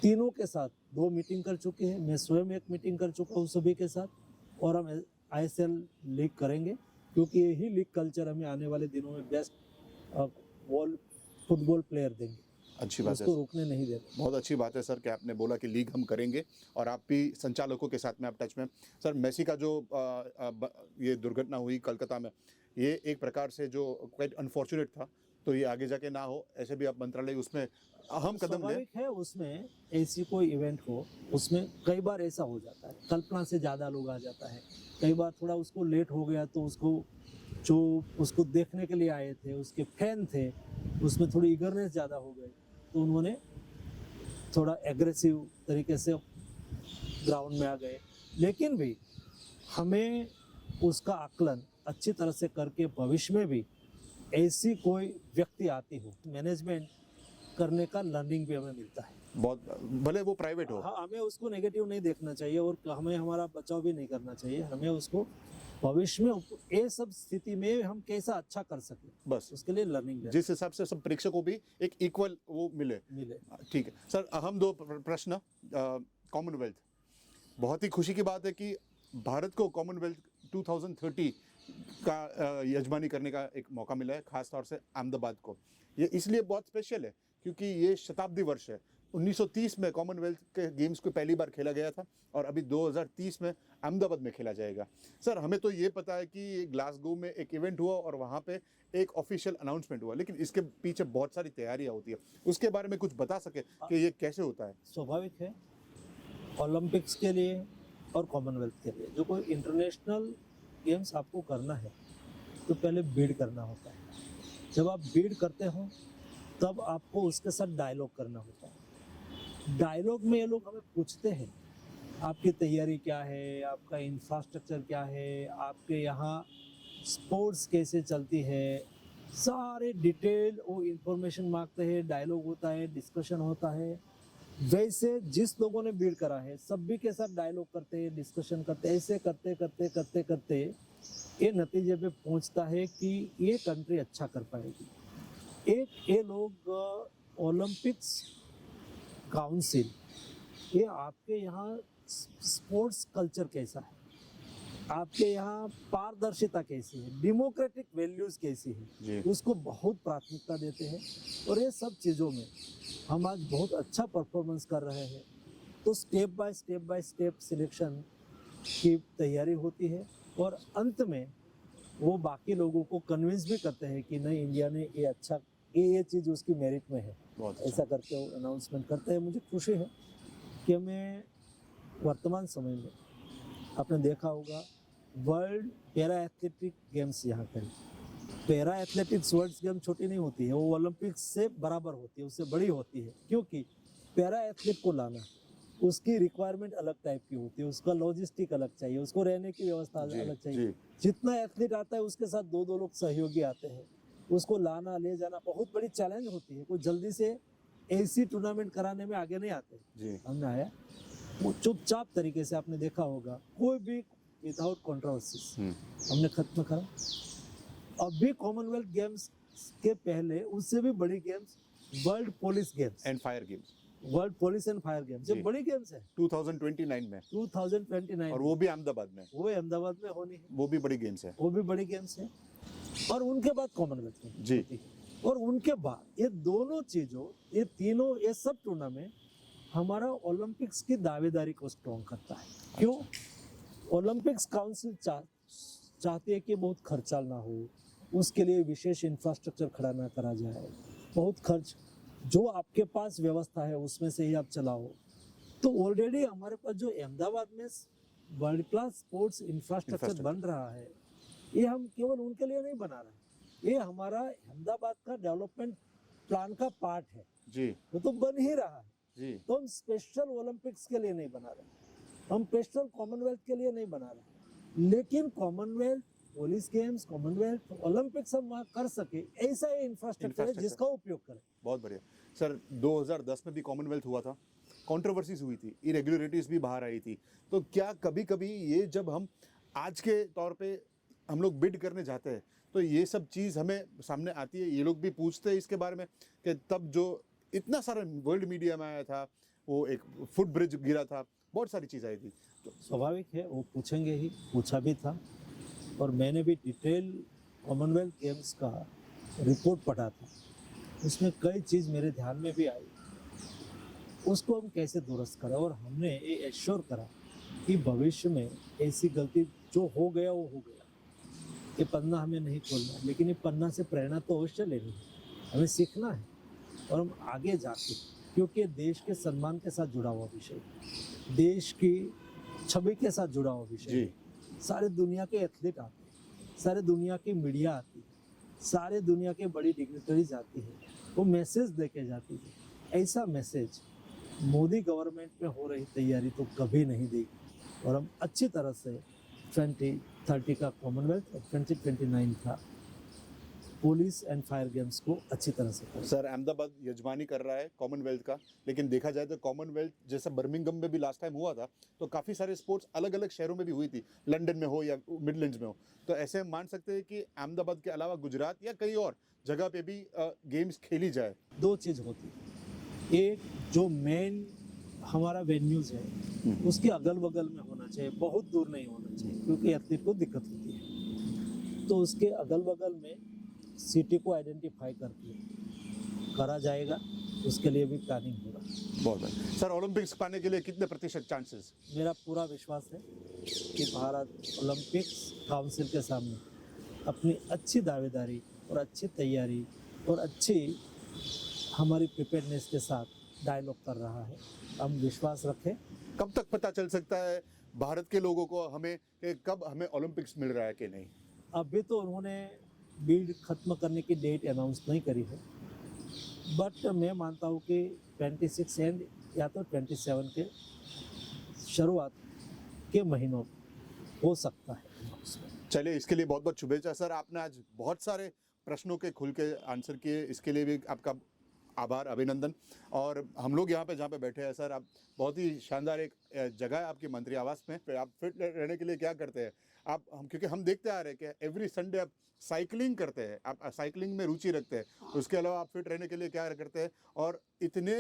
तीनों के साथ 2 मीटिंग कर चुके हैं, मैं स्वयं एक मीटिंग कर चुका हूँ सभी के साथ, और हम ISL लीग करेंगे, क्योंकि यही लीग कल्चर हमें आने वाले दिनों में बेस्ट फुटबॉल प्लेयर देंगे, अच्छी बात है, उसको रोकने नहीं देंगे। बहुत अच्छी बात है सर कि आपने बोला कि लीग हम करेंगे और आप भी संचालकों के साथ में आप टच में। सर मेसी का जो ये दुर्घटना हुई कोलकाता में, ये एक प्रकार से जो क्वाइट अनफॉर्चुनेट था, तो ये आगे जाके ना हो, ऐसे भी आप मंत्रालय उसमें अहम कदम लें। स्वाभाविक है, उसमें ऐसी कोई इवेंट हो, उसमें कई बार ऐसा हो जाता है, कल्पना से ज़्यादा लोग आ जाता है, कई बार थोड़ा उसको लेट हो गया तो उसको जो उसको देखने के लिए आए थे, उसके फैन थे, उसमें थोड़ी ईगरनेस ज़्यादा हो गई, तो उन्होंने थोड़ा एग्रेसिव तरीके से ग्राउंड में आ गए। लेकिन भी हमें उसका आकलन अच्छी तरह से करके भविष्य में भी ऐसी कोई व्यक्ति आती हो, मैनेजमेंट करने का लर्निंग भी हमें मिलता है। बहुत, भले वो प्राइवेट हो। हाँ, हमें उसको नेगेटिव नहीं देखना चाहिए और हमें हमारा बचाव भी नहीं करना चाहिए, हमें उसको भविष्य में ये सब स्थिति में हम कैसा अच्छा कर सकें, बस उसके लिए लर्निंग जिस हिसाब से सब परीक्षकों को भी एक इक्वल वो मिले। ठीक है सर, अहम 2 प्रश्न। कॉमनवेल्थ, बहुत ही खुशी की बात है कि भारत को कॉमनवेल्थ 2030 का यजमानी करने का एक मौका मिला है, खास तौर से अहमदाबाद को। ये इसलिए बहुत स्पेशल है क्योंकि ये शताब्दी वर्ष है। 1930 में कॉमनवेल्थ के गेम्स को पहली बार खेला गया था और अभी 2030 में अहमदाबाद में खेला जाएगा। सर हमें तो ये पता है कि ग्लासगो में एक इवेंट हुआ और वहाँ पे एक ऑफिशियल अनाउंसमेंट हुआ, लेकिन इसके पीछे बहुत सारी तैयारियाँ होती है, उसके बारे में कुछ बता सके कि ये कैसे होता है? स्वाभाविक है, ओलंपिक्स के लिए और कॉमनवेल्थ के लिए जो कोई इंटरनेशनल गेम्स आपको करना है तो पहले बिड करना होता है। जब आप बिड करते हो तब आपको उसके साथ डायलॉग करना होता है। डायलॉग में ये लोग हमें पूछते हैं आपकी तैयारी क्या है, आपका इंफ्रास्ट्रक्चर क्या है, आपके यहाँ स्पोर्ट्स कैसे चलती है, सारे डिटेल वो इंफॉर्मेशन मांगते हैं, डायलॉग होता है, डिस्कशन होता है। वैसे जिस लोगों ने बिड करा है सभी के साथ डायलॉग करते हैं, डिस्कशन करते हैं, ऐसे करते करते करते करते ये नतीजे पे पहुंचता है कि ये कंट्री अच्छा कर पाएगी। एक ये लोग ओलंपिक्स काउंसिल, ये आपके यहाँ स्पोर्ट्स कल्चर कैसा है, आपके यहाँ पारदर्शिता कैसी है, डेमोक्रेटिक वैल्यूज कैसी है, उसको बहुत प्राथमिकता देते हैं। और ये सब चीज़ों में हम आज बहुत अच्छा परफॉर्मेंस कर रहे हैं, तो स्टेप बाय स्टेप सिलेक्शन की तैयारी होती है और अंत में वो बाकी लोगों को कन्विंस भी करते हैं कि नहीं, इंडिया ने ये अच्छा, ये चीज़ उसकी मेरिट में है, ऐसा करके वो अनाउंसमेंट करते हैं। मुझे खुशी है कि हमें वर्तमान समय में, आपने देखा होगा, वर्ल्ड पैरा एथलेटिक गेम्स यहाँ करें। पैरा एथलेटिक्स वर्ल्ड गेम छोटी नहीं होती है, वो ओलंपिक्स से बराबर होती है, उससे बड़ी होती है, क्योंकि पैरा एथलीट को लाना, उसकी रिक्वायरमेंट अलग टाइप की होती है, उसका लॉजिस्टिक अलग चाहिए, उसको रहने की व्यवस्था अलग चाहिए। जितना एथलीट आता है उसके साथ 2-2 लोग सहयोगी आते हैं, उसको लाना ले जाना बहुत बड़ी चैलेंज होती है। कोई जल्दी से ऐसी टूर्नामेंट कराने में आगे नहीं आते। हमने आया वो चुपचाप तरीके से, आपने देखा होगा, कोई भी विदाउट कंट्रोवर्सीज हमने खत्म करा। अभी कॉमनवेल्थ गेम्स के पहले उससे भी बड़ी games world police games and fire games, world police and fire games, ये बड़ी गेम्स है 2029 में, 2029 और वो भी अहमदाबाद में, वो अहमदाबाद में होनी है, वो भी बड़ी गेम्स है, वो भी बड़ी गेम्स है। और उनके बाद कॉमनवेल्थ में जी, और उनके बाद ये दोनों चीजों, ये तीनों, ये सब टूर्नामेंट हमारा ओलंपिक्स की दावेदारी को स्ट्रॉन्ग करता है। क्यों? ओलंपिक्स काउंसिल चाहती है कि बहुत खर्चा ना हो, उसके लिए विशेष इंफ्रास्ट्रक्चर खड़ा ना करा जाए, बहुत खर्च, जो आपके पास व्यवस्था है उसमें से ही आप चलाओ। तो ऑलरेडी हमारे पास जो अहमदाबाद में वर्ल्ड क्लास स्पोर्ट्स इंफ्रास्ट्रक्चर बन रहा है, ये हम केवल उनके लिए नहीं बना रहे, ये हमारा अहमदाबाद का डेवलपमेंट प्लान का पार्ट है जी, वो तो बन ही रहा है जी। तो हम स्पेशल ओलंपिक्स के लिए नहीं बना रहे, हम स्पेशल कॉमनवेल्थ के लिए नहीं बना रहे, लेकिन Commonwealth police games, Commonwealth, Olympics हम वहाँ कर सके, ऐसा ये इंफ्रास्ट्रक्चर है जिसका उपयोग करें। बहुत बढ़िया सर। 2010 में भी कॉमनवेल्थ हुआ था, कंट्रोवर्सीज हुई थी, इरेगुलरिटीज भी बाहर आई थी, तो क्या कभी कभी ये जब हम आज के तौर पे हम लोग बिड करने जाते हैं तो ये सब चीज़ हमें सामने आती है, ये लोग भी पूछते हैं इसके बारे में कि तब जो इतना सारा वर्ल्ड मीडिया में आया था, वो एक फुट ब्रिज गिरा था, बहुत सारी चीज़ आई थी। तो स्वाभाविक है, वो पूछेंगे ही, पूछा भी था। और मैंने भी डिटेल कॉमनवेल्थ गेम्स का रिपोर्ट पढ़ा था, उसमें कई चीज़ मेरे ध्यान में भी आई, उसको हम कैसे दुरुस्त करें। और हमने ये एश्योर करा कि भविष्य में ऐसी गलती जो हो गया वो हो गया, ये पन्ना हमें नहीं खोलना, लेकिन ये पन्ना से प्रेरणा तो अवश्य लेनी है, हमें सीखना है और हम आगे जाके, क्योंकि देश के सम्मान के साथ जुड़ा हुआ विषय, देश की छवि के साथ जुड़ा हुआ विषय। जी। सारे दुनिया के एथलीट आते हैं, सारे दुनिया की मीडिया आती है, सारे दुनिया के बड़ी डिग्निटरीज आती है, वो मैसेज देके जाती है। ऐसा मैसेज मोदी गवर्नमेंट में हो रही तैयारी तो कभी नहीं देगी। और हम अच्छी तरह से 2030 का कॉमनवेल्थ और 2029 का पुलिस एंड फायर गेम्स को अच्छी तरह से करें। सर, अहमदाबाद यजमानी कर रहा है कॉमनवेल्थ का, लेकिन देखा जाए तो कॉमनवेल्थ जैसा बर्मिंघम में भी लास्ट टाइम हुआ था, तो काफ़ी सारे स्पोर्ट्स अलग अलग शहरों में भी हुई थी, लंदन में हो या मिडलैंड्स में हो। तो ऐसे हम मान सकते हैं कि अहमदाबाद के अलावा गुजरात या कई और जगह पे भी गेम्स खेली जाए। दो चीज़ होती है, एक जो मेन हमारा वेन्यूज़ है उसके अगल बगल में होना चाहिए, बहुत दूर नहीं होना चाहिए, क्योंकि एथलीट को दिक्कत होती है। तो उसके अगल बगल में सिटी को आइडेंटिफाई करके करा जाएगा, उसके लिए भी प्लानिंग होगा। बहुत बढ़िया सर। ओलंपिक्स पाने के लिए कितने प्रतिशत चांसेस? मेरा पूरा विश्वास है कि भारत ओलंपिक्स काउंसिल के सामने अपनी अच्छी दावेदारी और अच्छी तैयारी और अच्छी हमारी प्रिपेयरनेस के साथ डायलॉग कर रहा है। हम विश्वास रखें। कब तक पता चल सकता है भारत के लोगों को हमें कि कब हमें ओलंपिक्स मिल रहा है कि नहीं? अभी तो उन्होंने बिड खत्म करने की डेट अनाउंस नहीं करी है, बट मैं मानता हूँ कि 26 एंड या तो 27 के शुरुआत के महीनों हो सकता है। चलिए, इसके लिए बहुत बहुत शुभेच्छा सर। आपने आज बहुत सारे प्रश्नों के खुल के आंसर किए, इसके लिए भी आपका आभार, अभिनंदन। और हम लोग यहाँ पे जहाँ पे बैठे हैं सर, आप बहुत ही शानदार एक जगह है आपकी मंत्री आवास में। आप फिट रहने के लिए क्या करते हैं? क्योंकि हम देखते आ रहे हैं कि एवरी संडे आप साइकिलिंग करते हैं, आप साइकिलिंग में रुचि रखते हैं, तो उसके अलावा आप फिट रहने के लिए क्या करते हैं? और इतने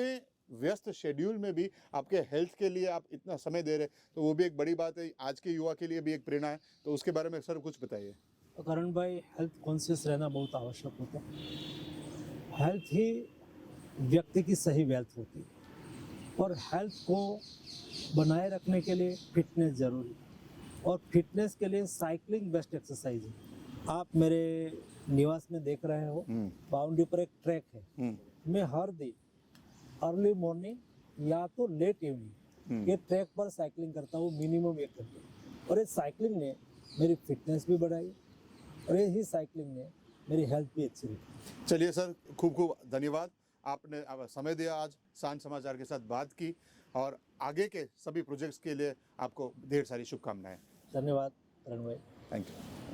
व्यस्त शेड्यूल में भी आपके हेल्थ के लिए आप इतना समय दे रहे हैं, तो वो भी एक बड़ी बात है, आज के युवा के लिए भी एक प्रेरणा है। तो उसके बारे में सर कुछ बताइए। करण भाई, हेल्थ कॉन्शियस रहना बहुत आवश्यक होता है। हेल्थ ही व्यक्ति की सही वेल्थ होती है, और हेल्थ को बनाए रखने के लिए फिटनेस जरूरी है, और फिटनेस के लिए साइकिलिंग बेस्ट एक्सरसाइज है। आप मेरे निवास में देख रहे हो, बाउंड्री पर एक ट्रैक है। मैं हर दिन अर्ली मॉर्निंग या तो लेट इवनिंग ये ट्रैक पर साइकिलिंग करता हूँ, मिनिमम 1 घंटे। और ये साइकिलिंग ने मेरी फिटनेस भी बढ़ाई, और यही साइकिलिंग ने मेरी हेल्थ भी अच्छी रखी। चलिए सर, खूब खूब धन्यवाद, आपने समय दिया, आज सांझ समाचार के साथ बात की, और आगे के सभी प्रोजेक्ट्स के लिए आपको ढेर सारी शुभकामनाएं। धन्यवाद करण भाई। Thank you.